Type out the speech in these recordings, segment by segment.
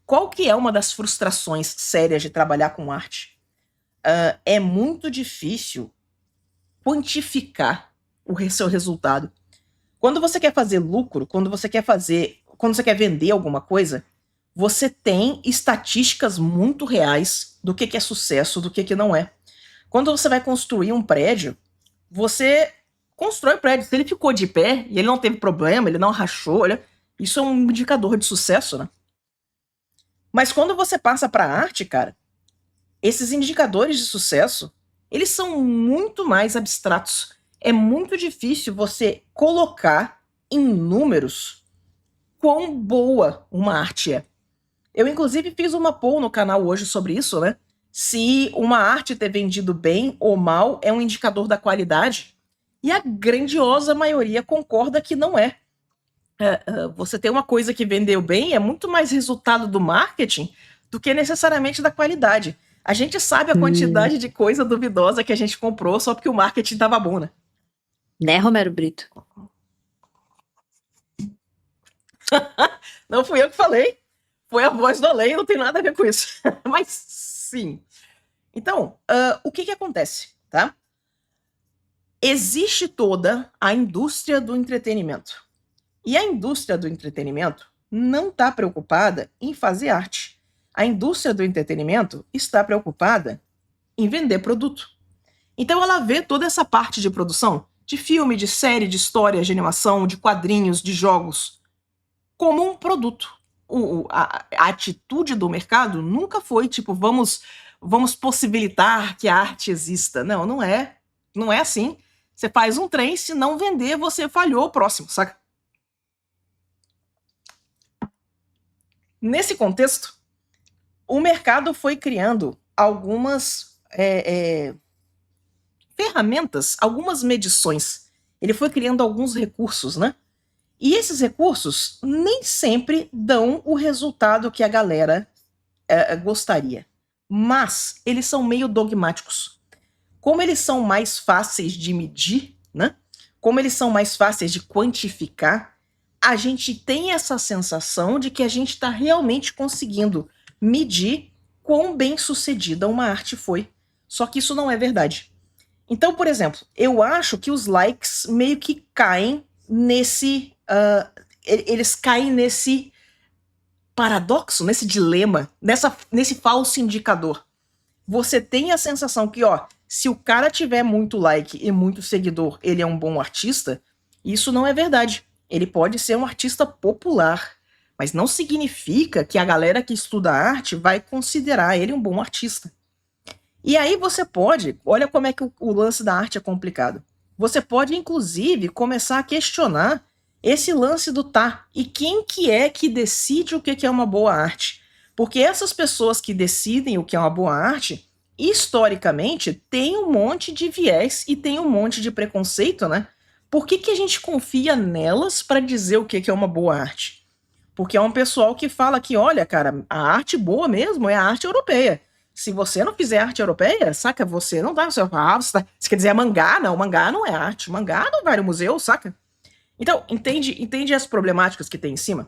qual que é uma das frustrações sérias de trabalhar com arte? É muito difícil quantificar o seu resultado. Quando você quer fazer lucro, quando você quer vender alguma coisa, você tem estatísticas muito reais do que é sucesso, do que não é. Quando você vai construir um prédio, você constrói o prédio. Se ele ficou de pé e ele não teve problema, ele não rachou, olha, isso é um indicador de sucesso, né? Mas quando você passa para a arte, cara, esses indicadores de sucesso, eles são muito mais abstratos. É muito difícil você colocar em números quão boa uma arte é. Eu, inclusive, fiz uma poll no canal hoje sobre isso, né? Se uma arte ter vendido bem ou mal é um indicador da qualidade. E a grandiosa maioria concorda que não é. Você ter uma coisa que vendeu bem é muito mais resultado do marketing do que necessariamente da qualidade. A gente sabe a quantidade de coisa duvidosa que a gente comprou só porque o marketing tava bom, né? Né, Romero Brito? Não fui eu que falei. Foi a voz do além, não tem nada a ver com isso. Mas sim. Então, o que acontece, tá? Existe toda a indústria do entretenimento. E a indústria do entretenimento não está preocupada em fazer arte. A indústria do entretenimento está preocupada em vender produto. Então ela vê toda essa parte de produção, de filme, de série, de história, de animação, de quadrinhos, de jogos, como um produto. A atitude do mercado nunca foi tipo, vamos possibilitar que a arte exista. Não, não é. Não é assim. Você faz um trem, se não vender, você falhou o próximo, saca? Nesse contexto, o mercado foi criando algumas ferramentas, algumas medições. Ele foi criando alguns recursos, né? E esses recursos nem sempre dão o resultado que a galera gostaria. Mas eles são meio dogmáticos. Como eles são mais fáceis de medir, né? Como eles são mais fáceis de quantificar, a gente tem essa sensação de que a gente está realmente conseguindo medir quão bem sucedida uma arte foi. Só que isso não é verdade. Então, por exemplo, eu acho que os likes meio que caem nesse... eles caem nesse paradoxo, nesse dilema, nesse falso indicador. Você tem a sensação que, ó, se o cara tiver muito like e muito seguidor, ele é um bom artista. Isso não é verdade. Ele pode ser um artista popular, mas não significa que a galera que estuda arte vai considerar ele um bom artista. E aí você pode, olha como é que o lance da arte é complicado. Você pode, inclusive, começar a questionar esse lance do tá. E quem que é que decide o que é uma boa arte? Porque essas pessoas que decidem o que é uma boa arte, historicamente, tem um monte de viés e tem um monte de preconceito, né? Por que a gente confia nelas para dizer o que é uma boa arte? Porque é um pessoal que fala que, olha, cara, a arte boa mesmo é a arte europeia. Se você não fizer arte europeia, saca, você não vai... Você quer dizer mangá? Não, mangá não é arte. Mangá não vai no museu, saca? Então, entende as problemáticas que tem em cima?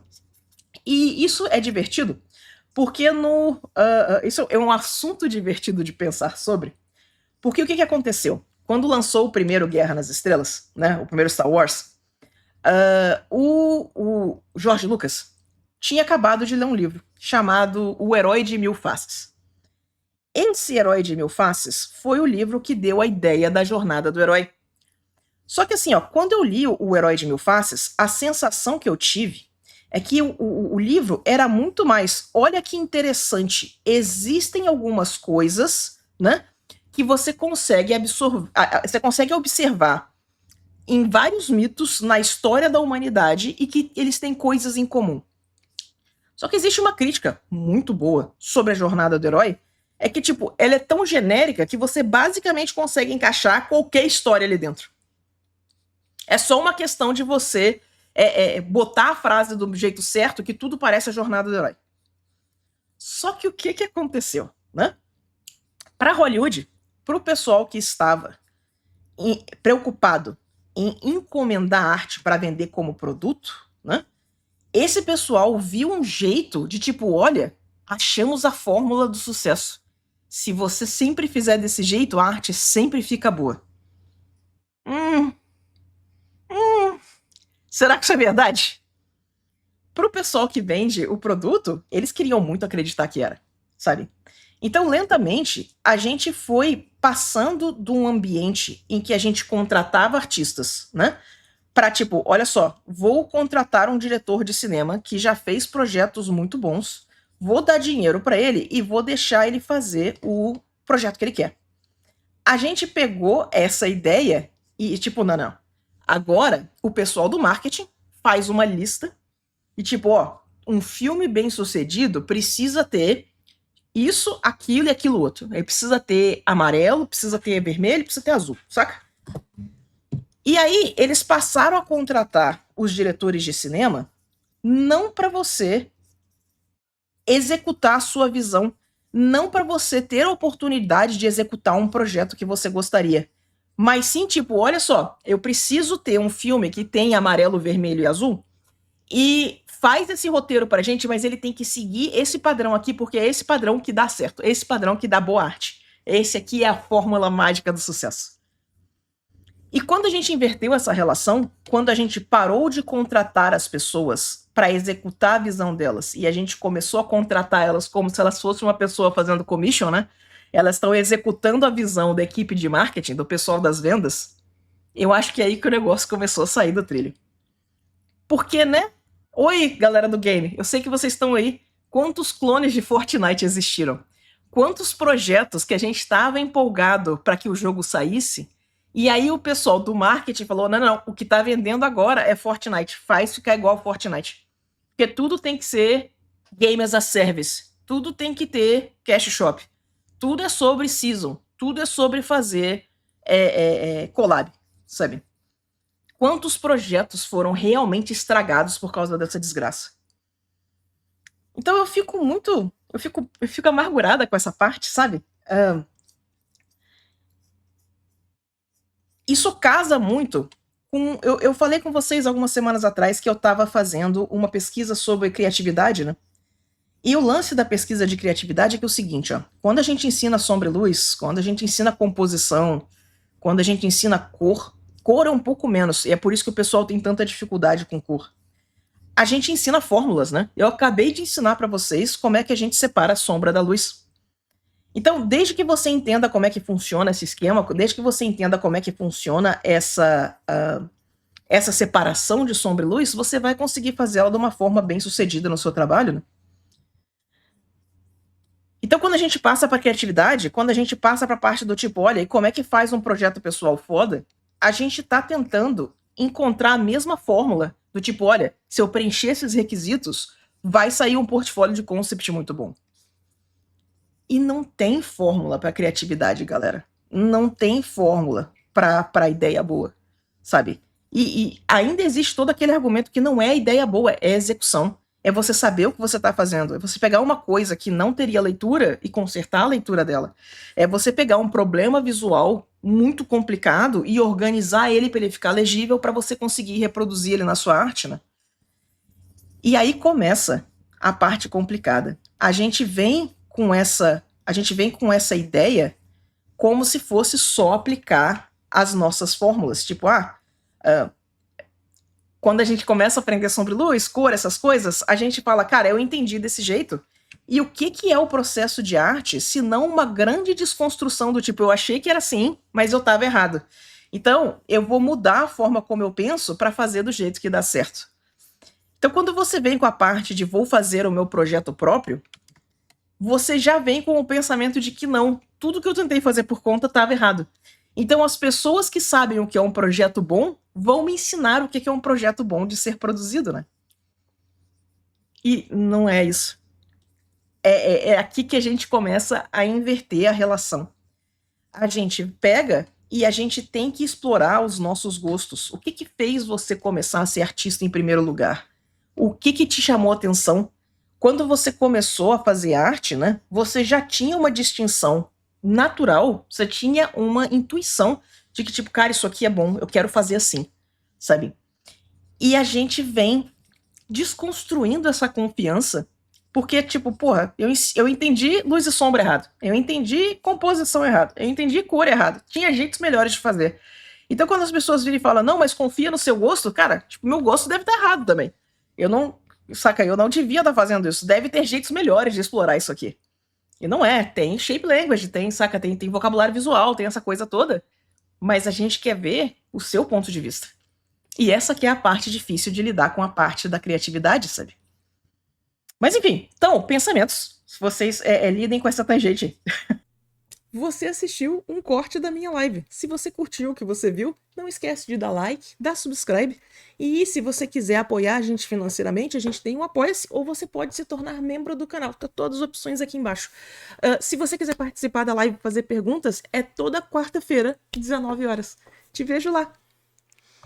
E isso é divertido, porque isso é um assunto divertido de pensar sobre. Porque o que aconteceu? Quando lançou o primeiro Guerra nas Estrelas, né, o primeiro Star Wars, o George Lucas tinha acabado de ler um livro chamado O Herói de Mil Faces. Esse Herói de Mil Faces foi o livro que deu a ideia da jornada do herói. Só que assim, ó, quando eu li o Herói de Mil Faces, a sensação que eu tive é que o livro era muito mais, olha que interessante, existem algumas coisas, né, que você consegue observar em vários mitos na história da humanidade e que eles têm coisas em comum. Só que existe uma crítica muito boa sobre a jornada do herói, é que, tipo, ela é tão genérica que você basicamente consegue encaixar qualquer história ali dentro. É só uma questão de você botar a frase do jeito certo que tudo parece a jornada do herói. Só que o que aconteceu, né? Para Hollywood, para o pessoal que estava preocupado em encomendar arte para vender como produto, né? Esse pessoal viu um jeito de tipo, olha, achamos a fórmula do sucesso. Se você sempre fizer desse jeito, a arte sempre fica boa. Será que isso é verdade? Pro pessoal que vende o produto, eles queriam muito acreditar que era, sabe? Então, lentamente, a gente foi passando de um ambiente em que a gente contratava artistas, né? Pra tipo, olha só, vou contratar um diretor de cinema que já fez projetos muito bons, vou dar dinheiro pra ele e vou deixar ele fazer o projeto que ele quer. A gente pegou essa ideia e tipo, não. Agora, o pessoal do marketing faz uma lista e tipo, ó, um filme bem sucedido precisa ter isso, aquilo e aquilo outro. Aí precisa ter amarelo, precisa ter vermelho, precisa ter azul, saca? E aí, eles passaram a contratar os diretores de cinema não para você executar a sua visão, não para você ter a oportunidade de executar um projeto que você gostaria, mas sim, tipo, olha só, eu preciso ter um filme que tem amarelo, vermelho e azul e faz esse roteiro pra gente, mas ele tem que seguir esse padrão aqui, porque é esse padrão que dá certo, esse padrão que dá boa arte. Esse aqui é a fórmula mágica do sucesso. E quando a gente inverteu essa relação, quando a gente parou de contratar as pessoas para executar a visão delas e a gente começou a contratar elas como se elas fossem uma pessoa fazendo commission, né? Elas estão executando a visão da equipe de marketing, do pessoal das vendas. Eu acho que é aí que o negócio começou a sair do trilho. Porque, né? Oi, galera do game, eu sei que vocês estão aí. Quantos clones de Fortnite existiram? Quantos projetos que a gente estava empolgado para que o jogo saísse? E aí o pessoal do marketing falou, não, o que tá vendendo agora é Fortnite, faz ficar igual ao Fortnite. Porque tudo tem que ser Game as a Service, tudo tem que ter Cash Shop, tudo é sobre Season, tudo é sobre fazer collab, sabe? Quantos projetos foram realmente estragados por causa dessa desgraça? Então eu fico amargurada com essa parte, sabe? Isso casa muito com... Eu falei com vocês algumas semanas atrás que eu estava fazendo uma pesquisa sobre criatividade, né? E o lance da pesquisa de criatividade é que é o seguinte, ó. Quando a gente ensina sombra e luz, quando a gente ensina composição, quando a gente ensina cor é um pouco menos, e é por isso que o pessoal tem tanta dificuldade com cor. A gente ensina fórmulas, né? Eu acabei de ensinar para vocês como é que a gente separa a sombra da luz. Então, desde que você entenda como é que funciona esse esquema, desde que você entenda como é que funciona essa separação de sombra e luz, você vai conseguir fazer ela de uma forma bem sucedida no seu trabalho, né? Então, quando a gente passa para criatividade, quando a gente passa para a parte do tipo, olha, e como é que faz um projeto pessoal foda, a gente está tentando encontrar a mesma fórmula do tipo, olha, se eu preencher esses requisitos, vai sair um portfólio de concept muito bom. E não tem fórmula para criatividade, galera. Não tem fórmula para ideia boa, sabe? E ainda existe todo aquele argumento que não é ideia boa, é execução. É você saber o que você está fazendo. É você pegar uma coisa que não teria leitura e consertar a leitura dela. É você pegar um problema visual muito complicado e organizar ele para ele ficar legível para você conseguir reproduzir ele na sua arte, né? E aí começa a parte complicada. A gente vem com essa ideia como se fosse só aplicar as nossas fórmulas. Tipo, quando a gente começa a aprender sombra e luz, cor, essas coisas, a gente fala, cara, eu entendi desse jeito. E o que é o processo de arte, se não uma grande desconstrução do tipo, eu achei que era assim, mas eu estava errado. Então, eu vou mudar a forma como eu penso para fazer do jeito que dá certo. Então, quando você vem com a parte de vou fazer o meu projeto próprio, você já vem com o pensamento de que não, tudo que eu tentei fazer por conta estava errado. Então, as pessoas que sabem o que é um projeto bom vão me ensinar o que é um projeto bom de ser produzido, né? E não é isso. É aqui que a gente começa a inverter a relação. A gente pega e a gente tem que explorar os nossos gostos. O que fez você começar a ser artista em primeiro lugar? O que te chamou a atenção? Quando você começou a fazer arte, né, você já tinha uma distinção natural, você tinha uma intuição de que, tipo, cara, isso aqui é bom, eu quero fazer assim, sabe? E a gente vem desconstruindo essa confiança Porque, tipo, porra, eu entendi luz e sombra errado. Eu entendi composição errado. Eu entendi cor errado. Tinha jeitos melhores de fazer. Então, quando as pessoas virem e falam, não, mas confia no seu gosto, cara, tipo, meu gosto deve estar errado também. Eu não. Saca, eu não devia estar fazendo isso. Deve ter jeitos melhores de explorar isso aqui. E não é. Tem shape language, tem, saca, tem vocabulário visual, tem essa coisa toda. Mas a gente quer ver o seu ponto de vista. E essa que é a parte difícil de lidar com a parte da criatividade, sabe? Mas enfim, então, pensamentos. Se vocês lidem com essa tangente. Você assistiu um corte da minha live. Se você curtiu o que você viu, não esquece de dar like, dar subscribe. E se você quiser apoiar a gente financeiramente, a gente tem um Apoia-se ou você pode se tornar membro do canal. Tá todas as opções aqui embaixo. Se você quiser participar da live e fazer perguntas, é toda quarta-feira, 19 horas. Te vejo lá.